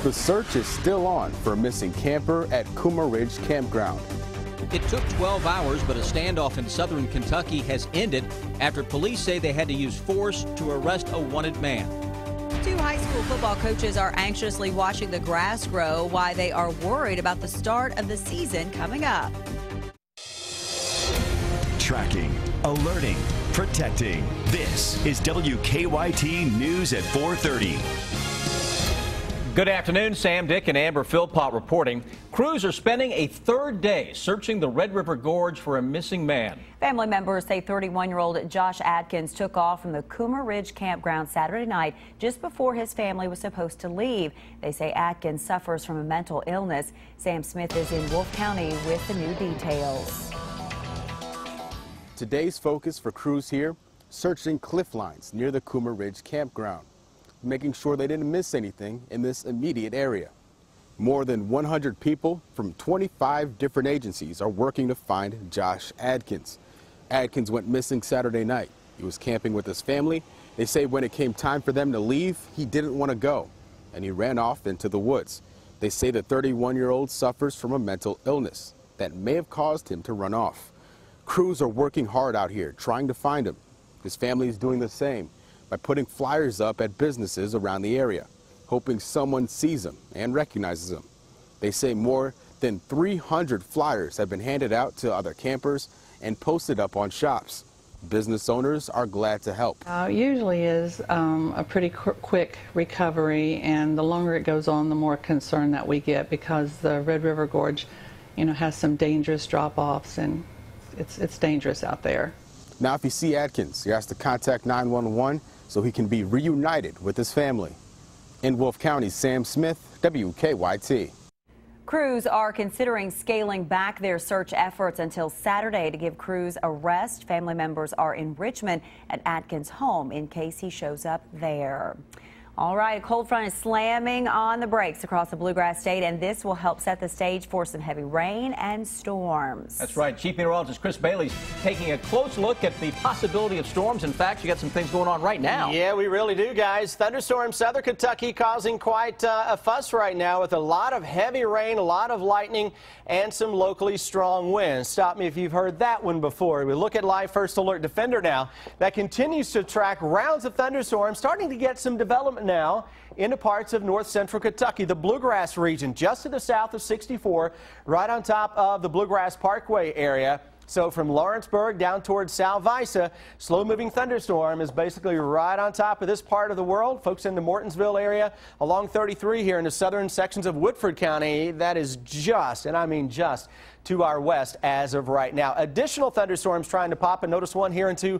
The search is still on for a missing camper at Coomer Ridge Campground. It took 12 hours, but a standoff in southern Kentucky has ended after police say they had to use force to arrest a wanted man. Two high school football coaches are anxiously watching the grass grow while they are worried about the start of the season coming up. Tracking, alerting, protecting. This is WKYT News at 4:30. Good afternoon. Sam, Dick, and Amber Philpott reporting. Crews are spending a third day searching the Red River Gorge for a missing man. Family members say 31-year-old Josh Adkins took off from the Coomer Ridge Campground Saturday night just before his family was supposed to leave. They say Adkins suffers from a mental illness. Sam Smith is in Wolfe County with the new details. Today's focus for crews here, searching cliff lines near the Coomer Ridge Campground, making sure they didn't miss anything in this immediate area. More than 100 people from 25 different agencies are working to find Josh Adkins. Adkins went missing Saturday night. He was camping with his family. They say when it came time for them to leave, he didn't want to go, and he ran off into the woods. They say the 31-year-old suffers from a mental illness that may have caused him to run off. Crews are working hard out here trying to find him. His family is doing the same by putting flyers up at businesses around the area, hoping someone sees him and recognizes him. They say more than 300 flyers have been handed out to other campers and posted up on shops. Business owners are glad to help. Usually is a pretty quick recovery, and the longer it goes on, the more concern that we get, because the Red River Gorge, has some dangerous drop-offs, and it's dangerous out there. Now, if you see Adkins, you have to contact 911 so he can be reunited with his family. In Wolfe County, Sam Smith, WKYT. Crews are considering scaling back their search efforts until Saturday to give crews a rest. Family members are in Richmond at Adkins' home in case he shows up there. All right, a cold front is slamming on the brakes across the Bluegrass State, and this will help set the stage for some heavy rain and storms. That's right. Chief Meteorologist Chris Bailey's taking a close look at the possibility of storms. In fact, you got some things going on right now. Yeah, we really do, guys. Thunderstorms, southern Kentucky causing quite a fuss right now with a lot of heavy rain, a lot of lightning, and some locally strong winds. Stop me if you've heard that one before. We look at Live First Alert Defender now. That continues to track rounds of thunderstorms, starting to get some development now into parts of north central Kentucky, the Bluegrass region, just to the south of 64, right on top of the Bluegrass Parkway area. So from Lawrenceburg down towards Salvisa, slow-moving thunderstorm is basically right on top of this part of the world. Folks in the Mortonsville area, along 33 here in the southern sections of Woodford County, that is just, and I mean just, to our west as of right now. Additional thunderstorms trying to pop, and notice one here into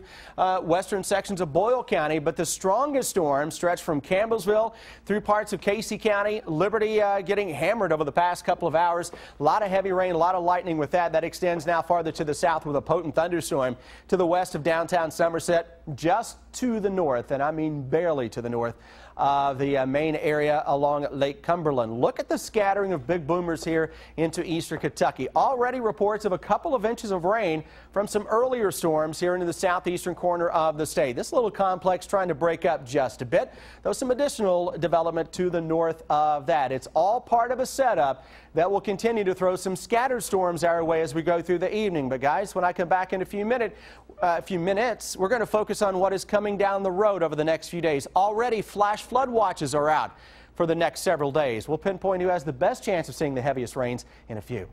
western sections of Boyle County, but the strongest storms stretch from Campbellsville through parts of Casey County. Liberty getting hammered over the past couple of hours. A lot of heavy rain, a lot of lightning with that. That extends now farther to the south with a potent thunderstorm to the west of downtown Somerset, just to the north, and I mean barely to the north of the main area along Lake Cumberland. Look at the scattering of big boomers here into eastern Kentucky. Already reports of a couple of inches of rain from some earlier storms here into the southeastern corner of the state. This little complex trying to break up just a bit, though some additional development to the north of that. It's all part of a setup that will continue to throw some scattered storms our way as we go through the evening. But guys, when I come back in a few minutes, we're going to focus on what is coming down the road over the next few days. Already flash flood watches are out for the next several days. We'll pinpoint who has the best chance of seeing the heaviest rains in a few.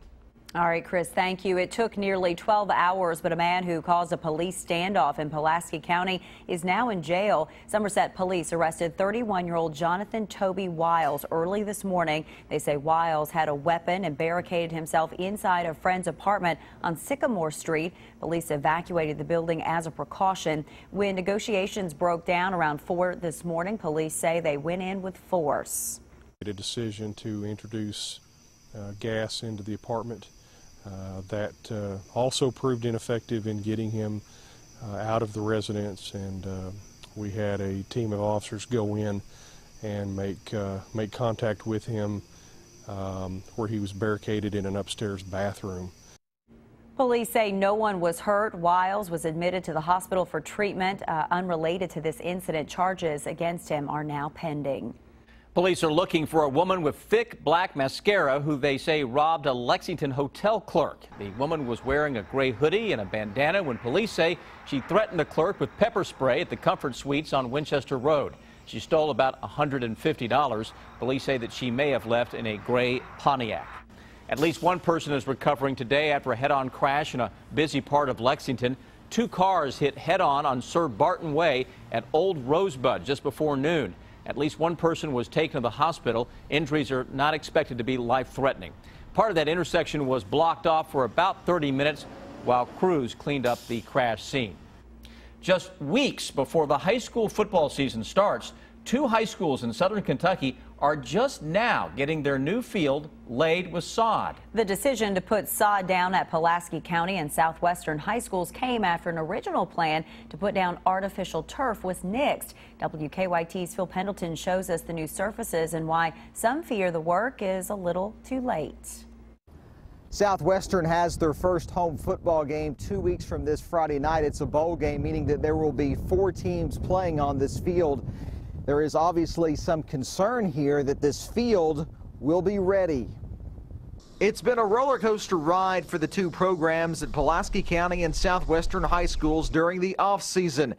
All right, Chris, thank you. It took nearly 12 hours, but a man who caused a police standoff in Pulaski County is now in jail. Somerset police arrested 31-year-old Jonathan Toby Wiles early this morning. They say Wiles had a weapon and barricaded himself inside a friend's apartment on Sycamore Street. Police evacuated the building as a precaution. When negotiations broke down around 4 this morning, police say they went in with force. A decision to introduce gas into the apartment. That also proved ineffective in getting him out of the residence, and we had a team of officers go in and make contact with him where he was barricaded in an upstairs bathroom. Police say no one was hurt. Wiles was admitted to the hospital for treatment. Unrelated to this incident, charges against him are now pending. Police are looking for a woman with thick black mascara who they say robbed a Lexington hotel clerk. The woman was wearing a gray hoodie and a bandana when police say she threatened the clerk with pepper spray at the Comfort Suites on Winchester Road. She stole about $150. Police say that she may have left in a gray Pontiac. At least one person is recovering today after a head-on crash in a busy part of Lexington. Two cars hit head-on Sir Barton Way at Old Rosebud just before noon. At least one person was taken to the hospital. Injuries are not expected to be life-threatening. Part of that intersection was blocked off for about 30 minutes while crews cleaned up the crash scene. Just weeks before the high school football season starts, two high schools in southern Kentucky are just now getting their new field laid with sod. The decision to put sod down at Pulaski County and Southwestern high schools came after an original plan to put down artificial turf was nixed. WKYT's Phil Pendleton shows us the new surfaces and why some fear the work is a little too late. Southwestern has their first home football game 2 weeks from this Friday night. It's a bowl game, meaning that there will be 4 teams playing on this field. There is obviously some concern here that this field will be ready. It's been a roller coaster ride for the two programs at Pulaski County and Southwestern high schools during the off-season.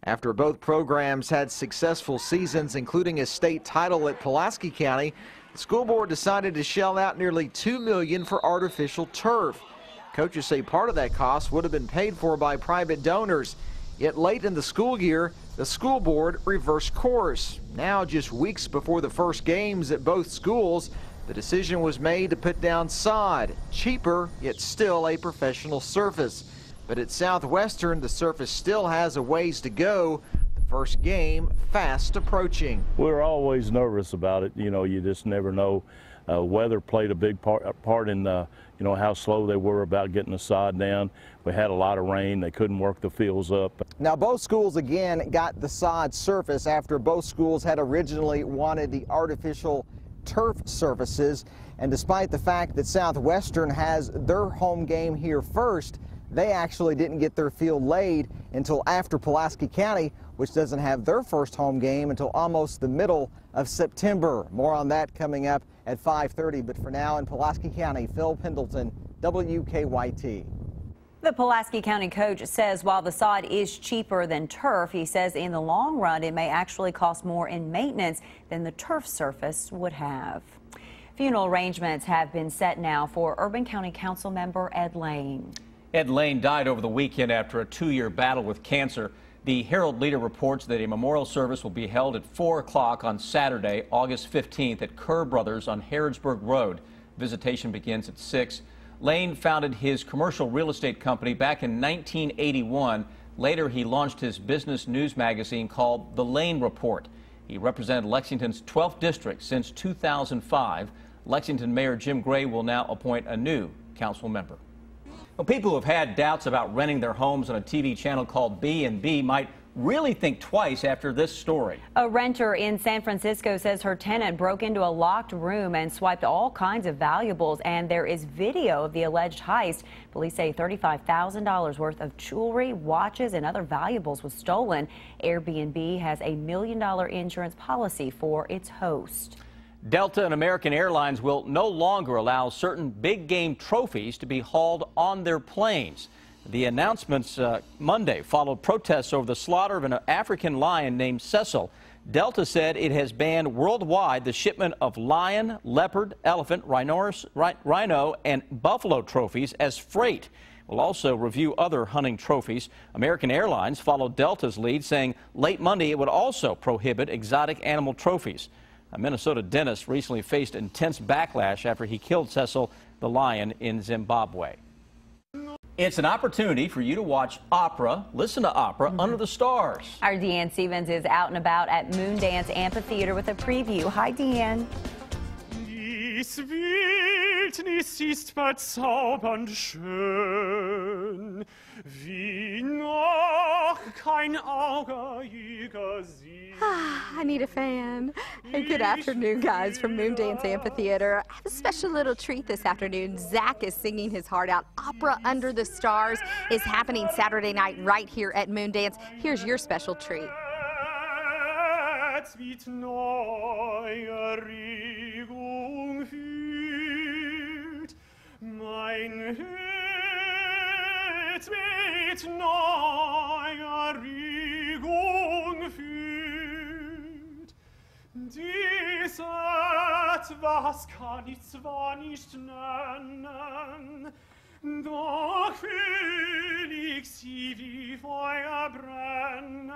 After both programs had successful seasons, including a state title at Pulaski County, the school board decided to shell out nearly $2 million for artificial turf. Coaches say part of that cost would have been paid for by private donors. Yet late in the school year, the school board reversed course. Now, just weeks before the first games at both schools, the decision was made to put down sod, cheaper, yet still a professional surface. But at Southwestern, the surface still has a ways to go. The first game fast approaching. We're always nervous about it. You know, you just never know. Weather played a big part in you know, how slow they were about getting the sod down. We had a lot of rain. They couldn't work the fields up. Now, both schools again got the sod surface after both schools had originally wanted the artificial turf surfaces. And despite the fact that Southwestern has their home game here first, they actually didn't get their field laid until after Pulaski County, which doesn't have their first home game until almost the middle of September. More on that coming up at 5:30. But for now, in Pulaski County, Phil Pendleton, WKYT. The Pulaski County coach says while the sod is cheaper than turf, he says in the long run it may actually cost more in maintenance than the turf surface would have. Funeral arrangements have been set now for Urban County Council member Ed Lane. Ed Lane died over the weekend after a 2-year battle with cancer. The Herald Leader reports that a memorial service will be held at 4 o'clock on Saturday, August 15th at Kerr Brothers on Harrodsburg Road. Visitation begins at 6. Lane founded his commercial real estate company back in 1981. Later, he launched his business news magazine called The Lane Report. He represented Lexington's 12th district since 2005. Lexington Mayor Jim Gray will now appoint a new council member. Well, people who have had doubts about renting their homes on a TV channel called B&B might really think twice after this story. A renter in San Francisco says her tenant broke into a locked room and swiped all kinds of valuables, and there is video of the alleged heist. Police say $35,000 worth of jewelry, watches, and other valuables was stolen. Airbnb has a $1 million insurance policy for its host. Delta and American Airlines will no longer allow certain big game trophies to be hauled on their planes. The announcements Monday followed protests over the slaughter of an African lion named Cecil. Delta said it has banned worldwide the shipment of lion, leopard, elephant, rhino, and buffalo trophies as freight. We'll also review other hunting trophies. American Airlines followed Delta's lead, saying late Monday it would also prohibit exotic animal trophies. A Minnesota dentist recently faced intense backlash after he killed Cecil the lion in Zimbabwe. It's an opportunity for you to watch opera, listen to opera under the stars. Our Deanne Stevens is out and about at Moondance Amphitheater with a preview. Hi, Deanne. Dies Wildnis ist bezaubernd schön, wie noch kein Auge je gesehen. I need a fan. Hey, good afternoon, guys, from Moondance Amphitheater. I have a special little treat this afternoon. Zach is singing his heart out. Opera Under the Stars is happening Saturday night right here at Moondance. Here's your special treat. Mit neue mit neuer Regung fühlt. Dies etwas kann ich zwar nicht nennen, doch will ich sie wie Feuer brennen.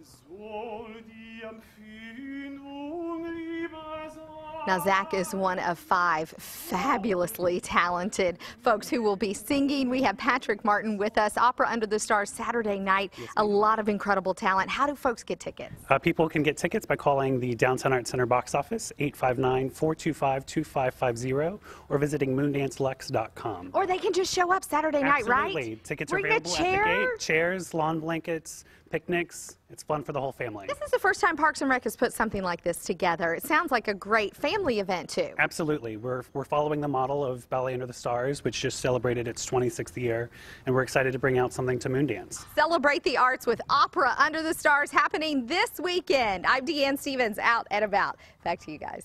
Soll die Empfindung lieber sein. Now, Zach is one of 5 fabulously talented folks who will be singing. We have Patrick Martin with us, Opera Under the Stars Saturday night. A lot of incredible talent. How do folks get tickets? People can get tickets by calling the Downtown Arts Center box office, 859-425-2550, or visiting moondancelex.com. Or they can just show up Saturday night, right? Absolutely. Tickets are Bring available a at the chair. gate. Chairs, lawn blankets, picnics. It's fun for the whole family. This is the first time Parks and Rec has put something like this together. It sounds like a great family event, too. Absolutely. We're following the model of Ballet Under the Stars, which just celebrated its 26th year, and we're excited to bring out something to Moondance. Celebrate the arts with Opera Under the Stars happening this weekend. I'm Deanne Stevens, out and about. Back to you guys.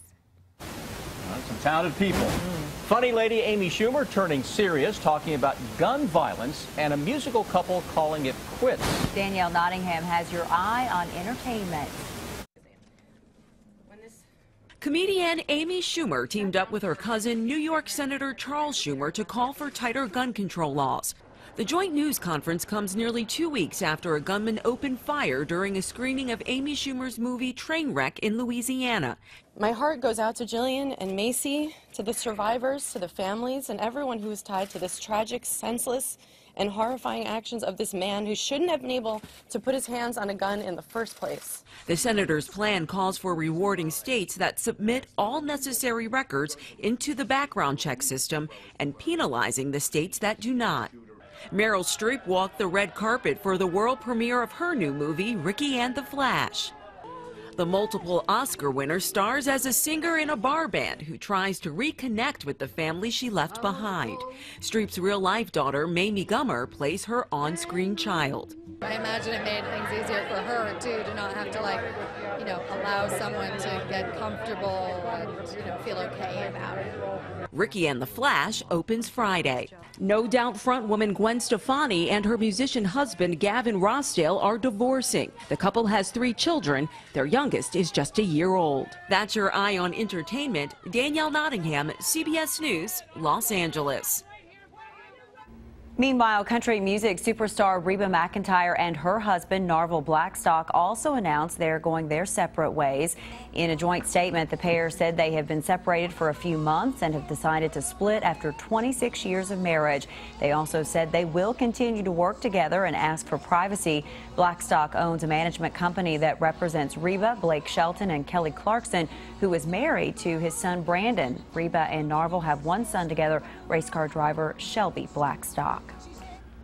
Some talented people. Funny lady Amy Schumer turning serious, talking about gun violence, and a musical couple calling it quits. Danielle Nottingham has your eye on entertainment. Comedian Amy Schumer teamed up with her cousin, New York Senator Charles Schumer, to call for tighter gun control laws. The joint news conference comes nearly 2 weeks after a gunman opened fire during a screening of Amy Schumer's movie Trainwreck in Louisiana. My heart goes out to Jillian and Macy, to the survivors, to the families, and everyone who is tied to this tragic, senseless, and horrifying actions of this man who shouldn't have been able to put his hands on a gun in the first place. The senator's plan calls for rewarding states that submit all necessary records into the background check system and penalizing the states that do not. Meryl Streep walked the red carpet for the world premiere of her new movie, Ricky and the Flash. The multiple Oscar winner stars as a singer in a bar band who tries to reconnect with the family she left behind. Streep's real-life daughter, Mamie Gummer, plays her on-screen child. I imagine it made things easier for her, too, to not have to, allow someone to get comfortable and, feel okay about it. Ricky and the Flash opens Friday. No Doubt frontwoman Gwen Stefani and her musician husband Gavin Rossdale are divorcing. The couple has 3 children. Their youngest is just a year old. That's your eye on entertainment. Danielle Nottingham, CBS News, Los Angeles. Meanwhile, country music superstar Reba McEntire and her husband, Narvel Blackstock, also announced they're going their separate ways. In a joint statement, the pair said they have been separated for a few months and have decided to split after 26 years of marriage. They also said they will continue to work together and ask for privacy. Blackstock owns a management company that represents Reba, Blake Shelton, and Kelly Clarkson, who is married to his son Brandon. Reba and Narvel have 1 son together, race car driver Shelby Blackstock.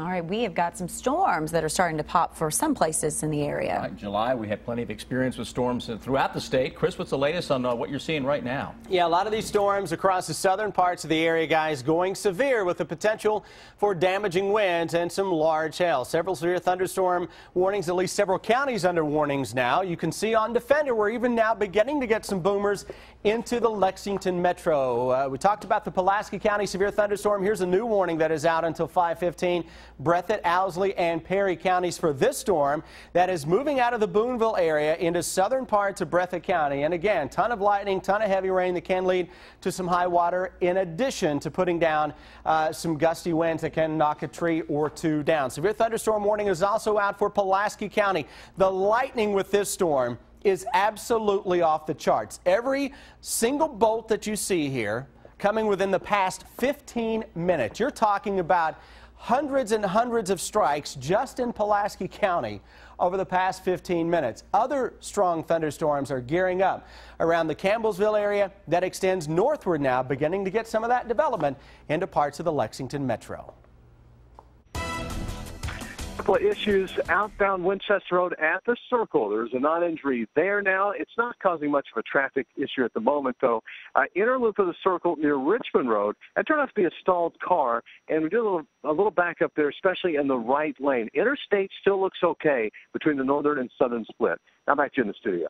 All right, we have got some storms that are starting to pop for some places in the area. Right, July, we had plenty of experience with storms throughout the state. Chris, what's the latest on what you're seeing right now? Yeah, a lot of these storms across the southern parts of the area, guys, going severe with the potential for damaging winds and some large hail. Several severe thunderstorm warnings, at least several counties under warnings now. You can see on Defender, we're even now beginning to get some boomers into the Lexington metro. We talked about the Pulaski County severe thunderstorm. Here's a new warning that is out until 5:15. Breathitt, Owsley, and Perry counties for this storm that is moving out of the Boonville area into southern parts of Breathitt County. And again, ton of lightning, ton of heavy rain that can lead to some high water, in addition to putting down some gusty winds that can knock a tree or 2 down. Severe thunderstorm warning is also out for Pulaski County. The lightning with this storm is absolutely off the charts. Every single bolt that you see here coming within the past 15 minutes. You're talking about hundreds and hundreds of strikes just in Pulaski County over the past 15 minutes. Other strong thunderstorms are gearing up around the Campbellsville area. That extends northward now, beginning to get some of that development into parts of the Lexington metro. Issues outbound Winchester Road at the Circle. There's a non-injury there now. It's not causing much of a traffic issue at the moment, though. Inner loop of the Circle near Richmond Road. That turned out to be a stalled car, and we did a little backup there, especially in the right lane. Interstate still looks okay between the northern and southern split. Now back to you in the studio.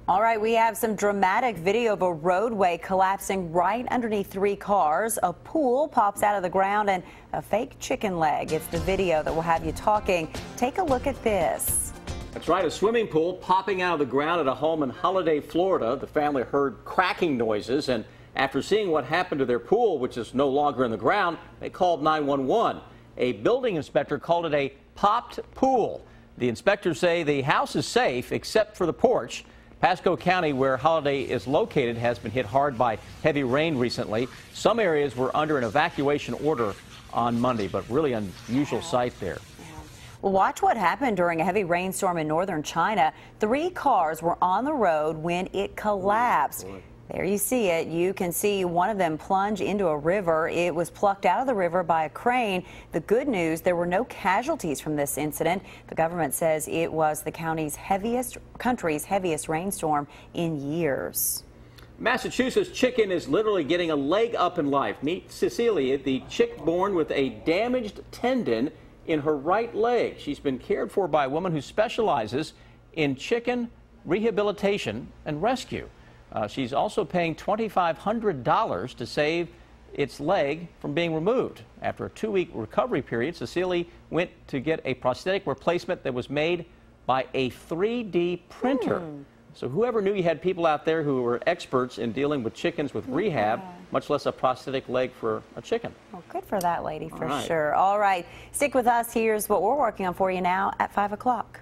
All right, we have some dramatic video of a roadway collapsing right underneath 3 cars. A pool pops out of the ground and a fake chicken leg. It's the video that will have you talking. Take a look at this. That's right, a swimming pool popping out of the ground at a home in Holiday, Florida. The family heard cracking noises, and after seeing what happened to their pool, which is no longer in the ground, they called 911. A building inspector called it a popped pool. The inspectors say the house is safe except for the porch. Pasco County, where Holiday is located, has been hit hard by heavy rain recently. Some areas were under an evacuation order on Monday, but really unusual sight there. Well, watch what happened during a heavy rainstorm in northern China. 3 cars were on the road when it collapsed. There you see it. You can see one of them plunge into a river. It was plucked out of the river by a crane. The good news, there were no casualties from this incident. The government says it was the country's heaviest rainstorm in years. Massachusetts chicken is literally getting a leg up in life. Meet Cecilia, the chick born with a damaged tendon in her right leg. She's been cared for by a woman who specializes in chicken rehabilitation and rescue. She's also paying $2,500 to save its leg from being removed. After a 2-week recovery period, Cecilia went to get a prosthetic replacement that was made by a 3D printer. So whoever knew you had people out there who were experts in dealing with chickens with rehab, much less a prosthetic leg for a chicken. Well, good for that lady, for All right. sure. All right, stick with us. Here's what we're working on for you now at 5 o'clock.